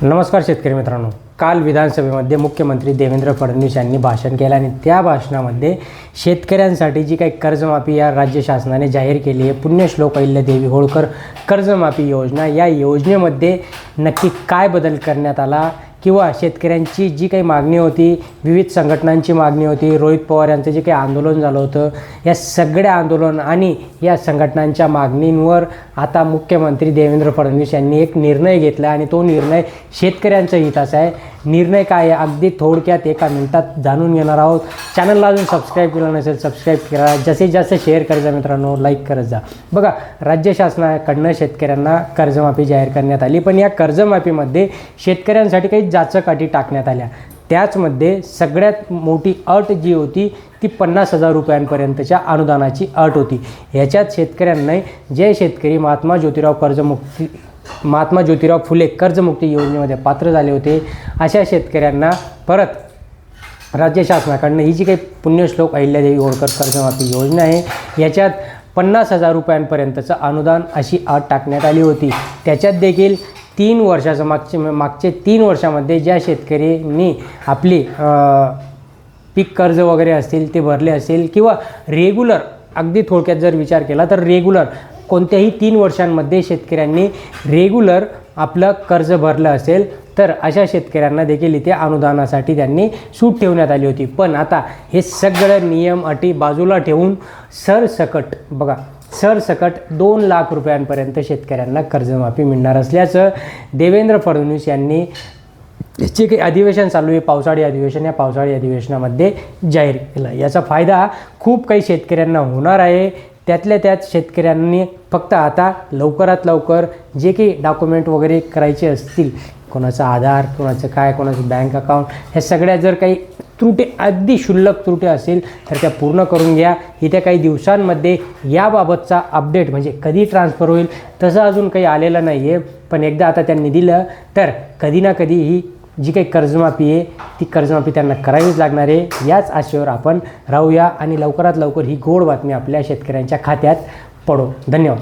नमस्कार शेतकरी मित्रांनो, काल विधानसभेमध्ये मुख्यमंत्री देवेंद्र फडणवीस यांनी भाषण केलं आणि त्या भाषणामध्ये शेतकऱ्यांसाठी जी काही कर्जमाफी या राज्य शासनाने जाहीर केली आहे, पुण्यश्लोक अहिल्यादेवी होळकर कर्जमाफी योजना, या योजनेमध्ये नक्की काय बदल करण्यात आला किंवा शेतकऱ्यांची जी काही मागणी होती, विविध संघटनांची मागणी होती, रोहित पवार यांचं जे काही आंदोलन झालं होतं, या सगळ्या आंदोलन आणि या संघटनांच्या मागणींवर आता मुख्यमंत्री देवेंद्र फडणवीस यांनी एक निर्णय घेतला आणि तो निर्णय शेतकऱ्यांच्या हिताचा आहे. निर्णय काय आहे अगदी थोडक्यात एका मिनिटात जाणून घेणार आहोत. चॅनलला अजून सबस्क्राईब केलं नसेल सबस्क्राईब करा, जास्तीत जास्त शेअर करायचा मित्रांनो, लाईक करत जा. बघा, राज्य शासनाकडनं शेतकऱ्यांना कर्जमाफी जाहीर करण्यात आली, पण या कर्जमाफीमध्ये शेतकऱ्यांसाठी काही जाचक अटी टाकण्यात आल्या. त्याचमध्ये सगळ्यात मोठी अट जी होती ती 50,000 रुपयांपर्यंतच्या अनुदानाची अट होती. ह्याच्यात शेतकऱ्यांना जे शेतकरी महात्मा ज्योतिराव फुले कर्जमुक्ती योजनेमध्ये पात्र झाले होते, अशा शेतकऱ्यांना परत राज्य शासनाकडनं ही जी काही पुण्यश्लोक अहिल्यादेवी होळकर कर्जमाफी योजना आहे, याच्यात 50,000 रुपयांपर्यंतचं अनुदान अशी अट टाकण्यात आली होती. त्याच्यात देखील 3 वर्षाचं मागचे 3 वर्षामध्ये ज्या शेतकऱ्यांनी आपली पीक कर्ज वगैरे असतील ते भरले असेल किंवा रेग्युलर, अगदी थोडक्यात जर विचार केला तर रेग्युलर कोणत्याही 3 वर्षांमध्ये शेतकऱ्यांनी रेग्युलर आपलं कर्ज भरलं असेल तर अशा शेतकऱ्यांना देखील इथे अनुदानासाठी त्यांनी सूट ठेवण्यात आली होती. पण आता हे सगळं नियम अटी बाजूला ठेवून सरसकट 2 लाख रुपयांपर्यंत शेतकऱ्यांना कर्जमाफी मिळणार असल्याचं देवेंद्र फडणवीस यांनी जे काही अधिवेशन चालू आहे, पावसाळी अधिवेशन, या पावसाळी अधिवेशनामध्ये जाहीर केलं. याचा फायदा खूप काही शेतकऱ्यांना होणार आहे. त्यातल्या त्यात शेतकऱ्यांनी फक्त आता लवकरात लवकर जे काही डॉक्युमेंट वगैरे करायचे असतील, कोणाचं आधार, कोणाचं काय, कोणाचं बँक अकाउंट, ह्या सगळ्या जर काही त्रुटी, अगदी क्षुल्लक त्रुटी असेल तर त्या पूर्ण करून घ्या. येत्या काही दिवसांमध्ये याबाबतचा अपडेट, म्हणजे कधी ट्रान्सफर होईल तसं अजून काही आलेलं नाही आहे, पण एकदा आता त्यांनी दिलं तर कधी ना कधी ही जी काही कर्जमाफी आहे ती कर्जमाफी त्यांना करावीच लागणार आहे. याच आशेवर आपण राहूया आणि लवकरात लवकर ही गोड बातमी आपल्या शेतकऱ्यांच्या खात्यात पडो. धन्यवाद.